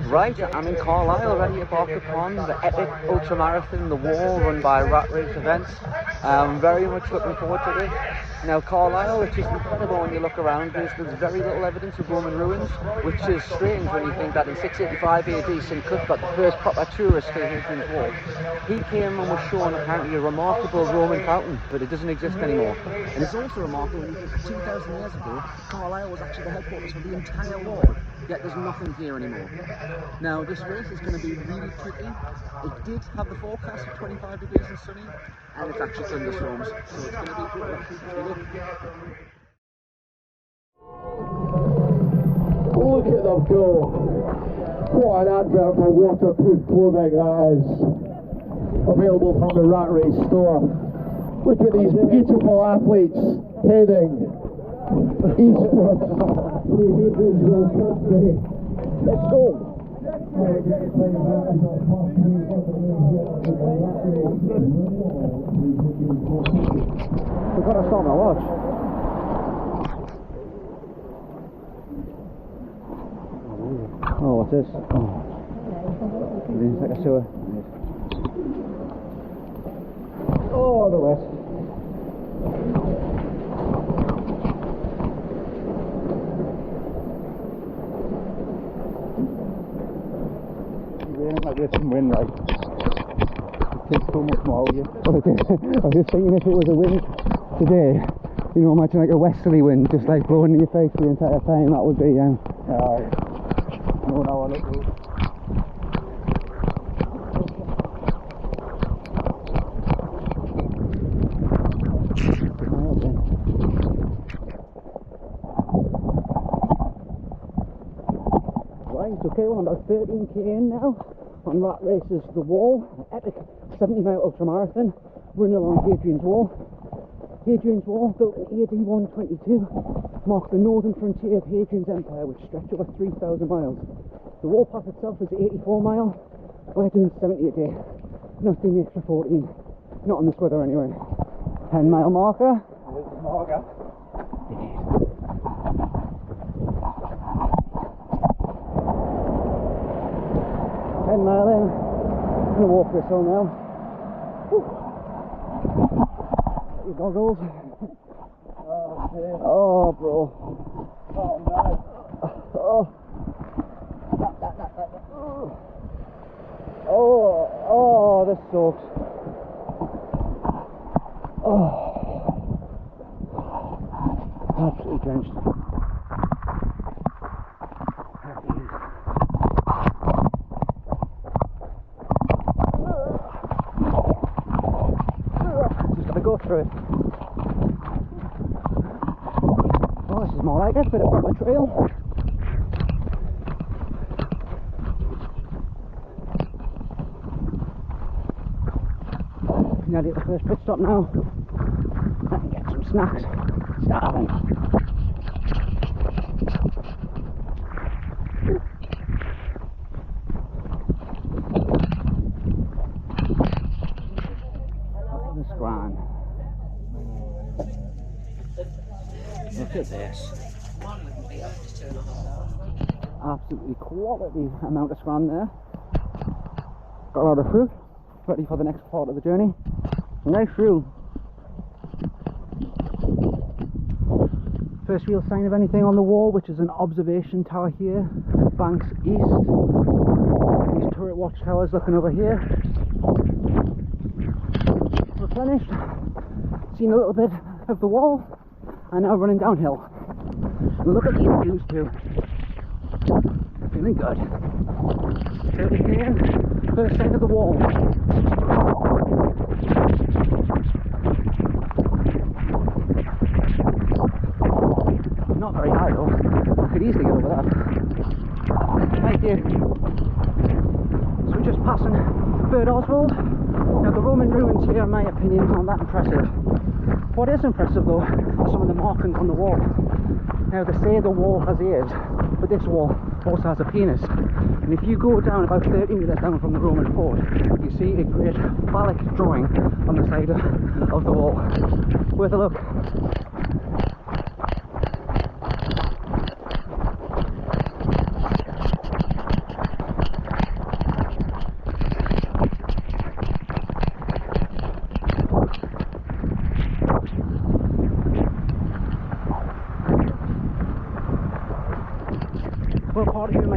Right, I'm in Carlisle, ready to embark upon the epic ultramarathon, the Wall, run by Rat Race Events. I'm very much looking forward to this. Now, Carlisle, it's just incredible when you look around. There's very little evidence of Roman ruins, which is strange when you think that in 685 AD, St. Cuthbert, the first proper tourist to Hadrians Wall, he came and was shown apparently a remarkable Roman fountain, but it doesn't exist anymore. And it's also remarkable when you think that 2,000 years ago, Carlisle was actually the headquarters for the entire wall, yet there's nothing here anymore. Now, this race is going to be really tricky. It did have the forecast of 25 degrees and sunny, and it's actually thunderstorms, so it's going to be a bit rough. Look at them go! What an advert for waterproof clothing that is. Available from the Rat Race store. Look at these beautiful athletes heading eastwards. Let's go! We've got to stop my watch. Oh, what's this? Oh, it's like a sewer. Oh, the west. Like there's some wind, like it takes so much more out of you. Well, I was just thinking, if it was a wind today, you know, imagine like a westerly wind just like blowing in your face the entire time. That would be no, I look good. Right, okay, well I'm about 13k in now on Rat Race's The Wall, an epic 70-mile ultramarathon running along Hadrians Wall. Hadrians Wall, built in AD 122, marks the northern frontier of Hadrian's empire, which stretched over 3,000 miles. The wall path itself is 84 mile. We're doing 70 a day. Not doing the extra 14. Not on this weather anyway. 10-mile marker. There's the marker. 10 mile in. I'm gonna walk this hill now. Whew. Your goggles. Oh, dear. Oh, bro. Oh, no. Oh. Oh, this sucks. Oh. Absolutely drenched. Just gotta go through it. Oh, this is more like it, bit of proper trail. Nearly at the first pit stop now. I can get some snacks. Starving. Look at this grand. Look at this. Absolutely quality amount of scran there. Got a lot of fruit. Ready for the next part of the journey. Nice view. First real sign of anything on the wall, which is an observation tower here, banks east. These turret watchtowers looking over here. Replenished. Seen a little bit of the wall, and now running downhill. And look at these views too. Feeling good. 30k in. First sight of the wall. Not very high though. I could easily get over that. Thank you. So we're just passing Bird Oswald. Now the Roman ruins here, in my opinion, aren't that impressive. What is impressive though are some of the markings on the wall. Now they say the wall has ears, but this wall also has a penis. And if you go down about 30 metres down from the Roman fort, you see a great phallic drawing on the side of the wall. Worth a look.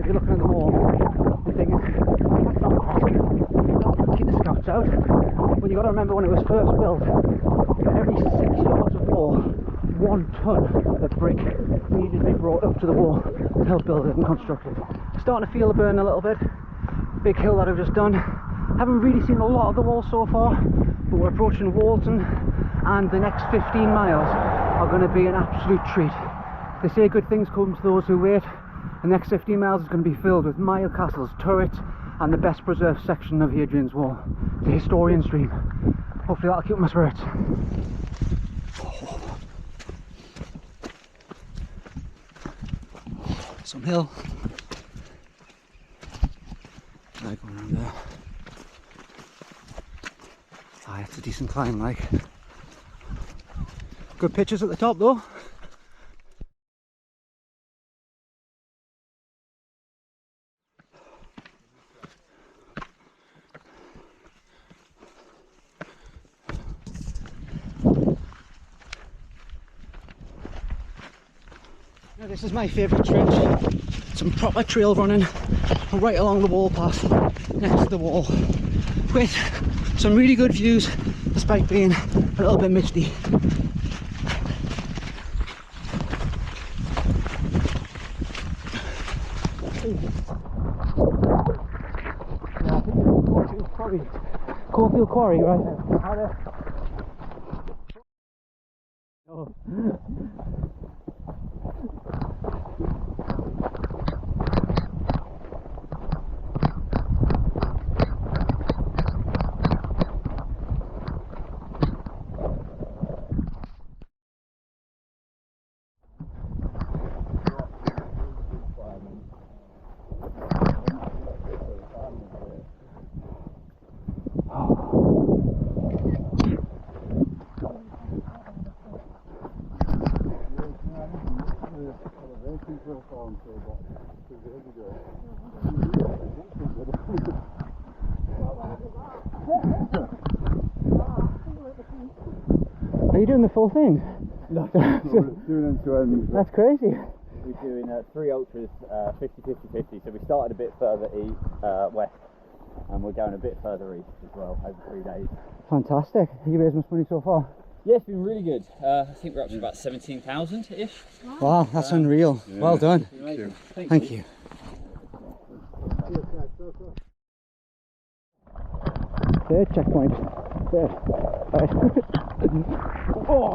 you're looking at the wall, you're thinking, that's not impressive, keep the scouts out. But you've got to remember when it was first built, every 6 yards of wall, 1 ton of brick needed to be brought up to the wall to help build it and construct it. Starting to feel the burn a little bit. Big hill that I've just done. Haven't really seen a lot of the wall so far, but we're approaching Walton, and the next 15 miles are going to be an absolute treat. They say good things come to those who wait. The next 15 miles is going to be filled with mile castles, turrets, and the best preserved section of Hadrians Wall, the historian stream. Hopefully that'll keep my spirits. Some hill. Like going around there. Ah, it's a decent climb, like. Good pictures at the top though. Now this is my favourite stretch. Some proper trail running right along the wall path next to the wall, with some really good views despite being a little bit misty. Yeah, I think it's probably Coalfield Quarry, right? Oh. Are you doing the full thing? No, we're doing end to end. That's crazy. We're doing 3 ultras, 50-50-50, so we started a bit further west, and we're going a bit further east as well over 3 days. Fantastic. Have you raised much money so far? Yeah, it's been really good. I think we're up to about 17,000-ish. Wow, that's unreal. Yeah. Well done. Thank you. Thank you. Third checkpoint. Third. Right. Oh.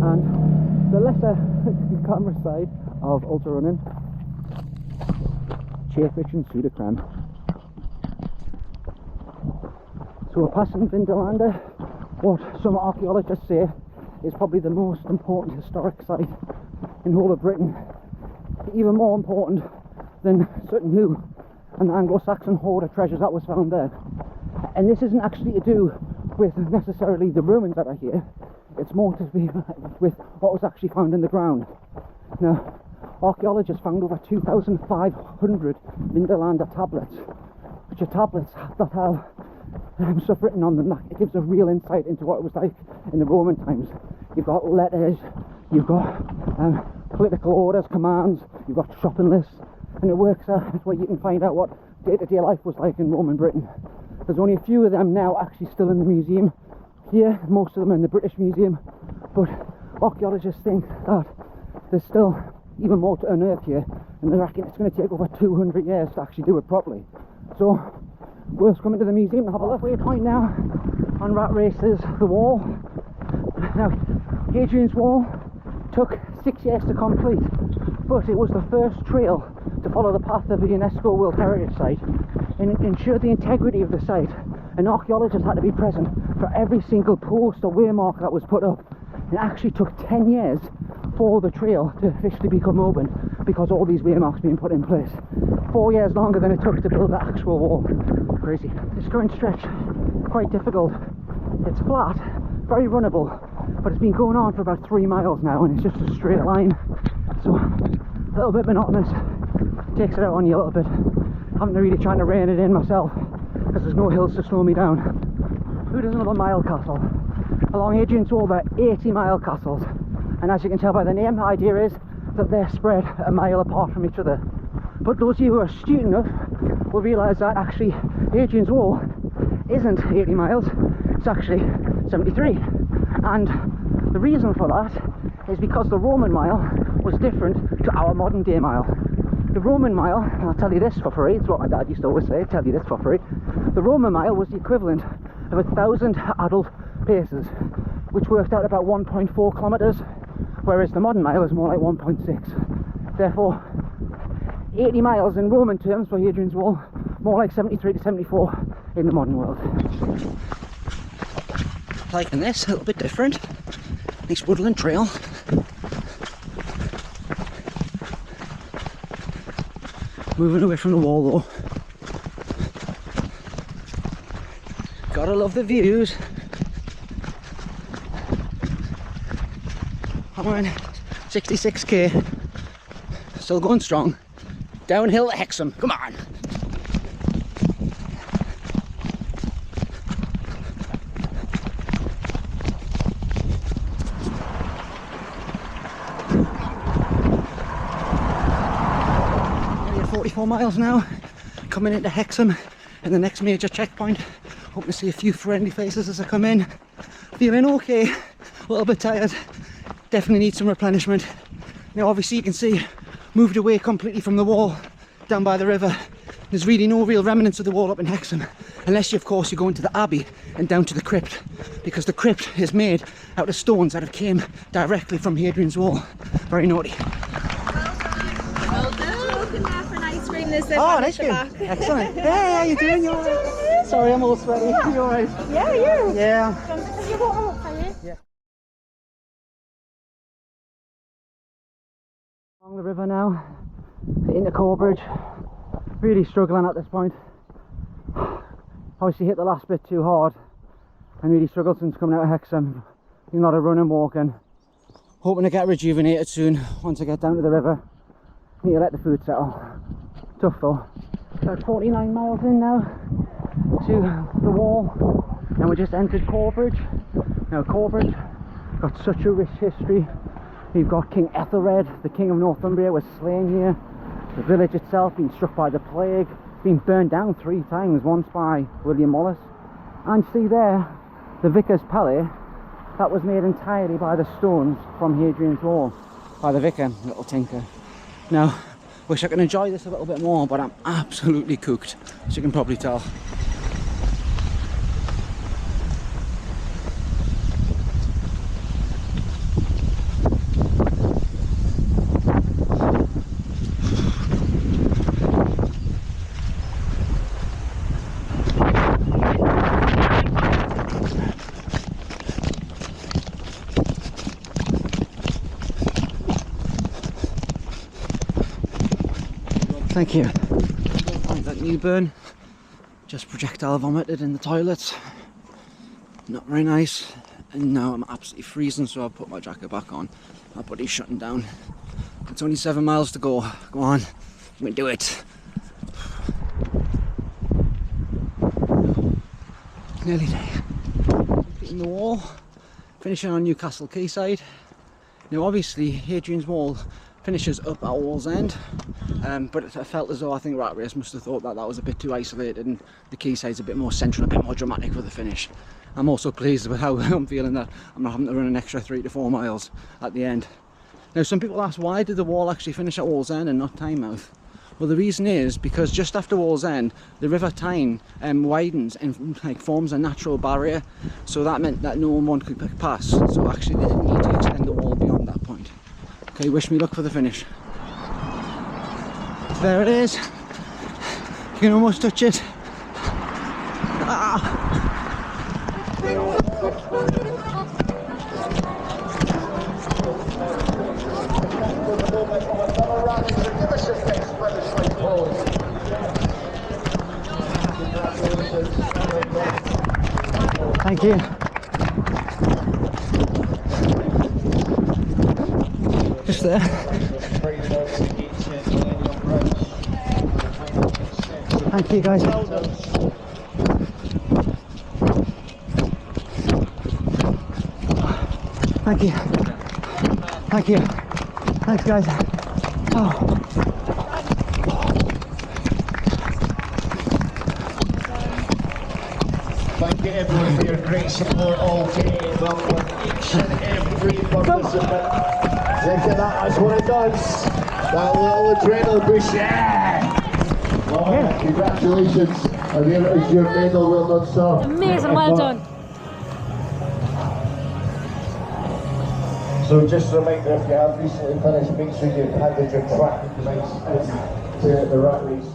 And the lesser camera side of ultra running, Chairfish and Sudacram. So we're passing Vindolanda, what some archaeologists say is probably the most important historic site in the whole of Britain, even more important than Sutton Hoo and the Anglo-Saxon hoard of treasures that was found there. And this isn't actually to do with necessarily the ruins that are here, it's more to do with what was actually found in the ground. Now, archaeologists found over 2,500 Vindolanda tablets, which are tablets that have stuff written on them. It gives a real insight into what it was like in the Roman times. You've got letters, you've got political orders, commands, you've got shopping lists, and it works out where you can find out what day-to-day life was like in Roman Britain. There's only a few of them now actually still in the museum here, most of them in the British Museum, but archaeologists think that there's still even more to unearth here, and they reckon it's going to take over 200 years to actually do it properly. So, worth coming to the museum to have a look. Waypoint now on Rat Races, the wall. Now, Hadrian's Wall took 6 years to complete, but it was the first trail to follow the path of the UNESCO World Heritage Site and ensure the integrity of the site. And archaeologists had to be present for every single post or waymark that was put up. It actually took 10 years for the trail to officially become open because all these waymarks being put in place. 4 years longer than it took to build the actual wall. Crazy. This current stretch, quite difficult. It's flat, very runnable, but it's been going on for about 3 miles now and it's just a straight line. So, a little bit monotonous. Takes it out on you a little bit. Having to really try to rein it in myself because there's no hills to slow me down. good as another mile castle. Along Hadrians Wall there are 80 mile castles, and as you can tell by the name, the idea is that they're spread a mile apart from each other. But those of you who are astute enough will realise that actually Hadrians Wall isn't 80 miles, it's actually 73. And the reason for that is because the Roman mile was different to our modern day mile. The Roman mile, and I'll tell you this for free, it's what my dad used to always say, tell you this for free. The Roman mile was the equivalent of 1,000 adult paces, which worked out about 1.4 kilometres, whereas the modern mile is more like 1.6. Therefore, 80 miles in Roman terms for Hadrian's Wall, more like 73 to 74 in the modern world. Liking this, a little bit different. Nice woodland trail. Moving away from the wall though. Gotta love the views. I'm on 66k. Still going strong. Downhill to Hexham. Come on. Nearly 44 miles now. Coming into Hexham and the next major checkpoint. Hoping to see a few friendly faces as I come in. Feeling okay. A little bit tired. Definitely need some replenishment. Now obviously you can see moved away completely from the wall down by the river. There's really no real remnants of the wall up in Hexham, unless you of course you go into the abbey and down to the crypt, because the crypt is made out of stones that have came directly from Hadrian's Wall. Very naughty. Well done. Looking there for an ice cream. There's Oh, nice cream. Excellent. Hey, how you doing? You alright? Sorry, I'm all sweaty. You alright? Yeah, you. Yeah. You want one for you? Yeah. Along the river now, into Corbridge. Really struggling at this point. Obviously hit the last bit too hard and really struggled since coming out of Hexham. Doing a lot of running, walking. Hoping to get rejuvenated soon once I get down to the river. Need to let the food settle. Tough though. About 49 miles in now to the wall, and we just entered Corbridge. Now Corbridge got such a rich history. We've got King Ethelred, the king of Northumbria, was slain here. The village itself being struck by the plague, been burned down 3 times, once by William Wallace. And see there, the Vicar's Palais, that was made entirely by the stones from Hadrian's Wall, by the vicar, little tinker. Now, wish I could enjoy this a little bit more, but I'm absolutely cooked, as you can probably tell. Thank you. That Newburn, just projectile vomited in the toilets. Not very nice. And now I'm absolutely freezing, so I'll put my jacket back on. My body's shutting down. It's only 7 miles to go. Go on, we can do it. Nearly there. Beating the wall. Finishing on Newcastle Quayside. Now obviously Hadrian's Wall finishes up at Wallsend, but I felt as though I think Rat Race must have thought that that was a bit too isolated and the quayside's a bit more central, a bit more dramatic for the finish. I'm also pleased with how I'm feeling that I'm not having to run an extra 3 to 4 miles at the end. Now some people ask, why did the wall actually finish at Wallsend and not Tynemouth? Well, the reason is because just after Wallsend the River Tyne widens and forms a natural barrier, so that meant that no one could pass, so actually they didn't need to extend the wall beyond that point. Okay, wish me luck for the finish. There it is. You can almost touch it. Ah. Thank you. Just there. Thank you guys. Thank you. Thank you. Thanks, guys. Oh. Thank you everyone for your great support all day. Welcome each and every participant. Look at that, that's what it does. That little adrenaline boost, yeah! Well, Yeah. Congratulations. And there is your medal, well done, sir. Amazing, well done. So just a reminder, if you have recently finished, make sure you've handed your track to the rat race.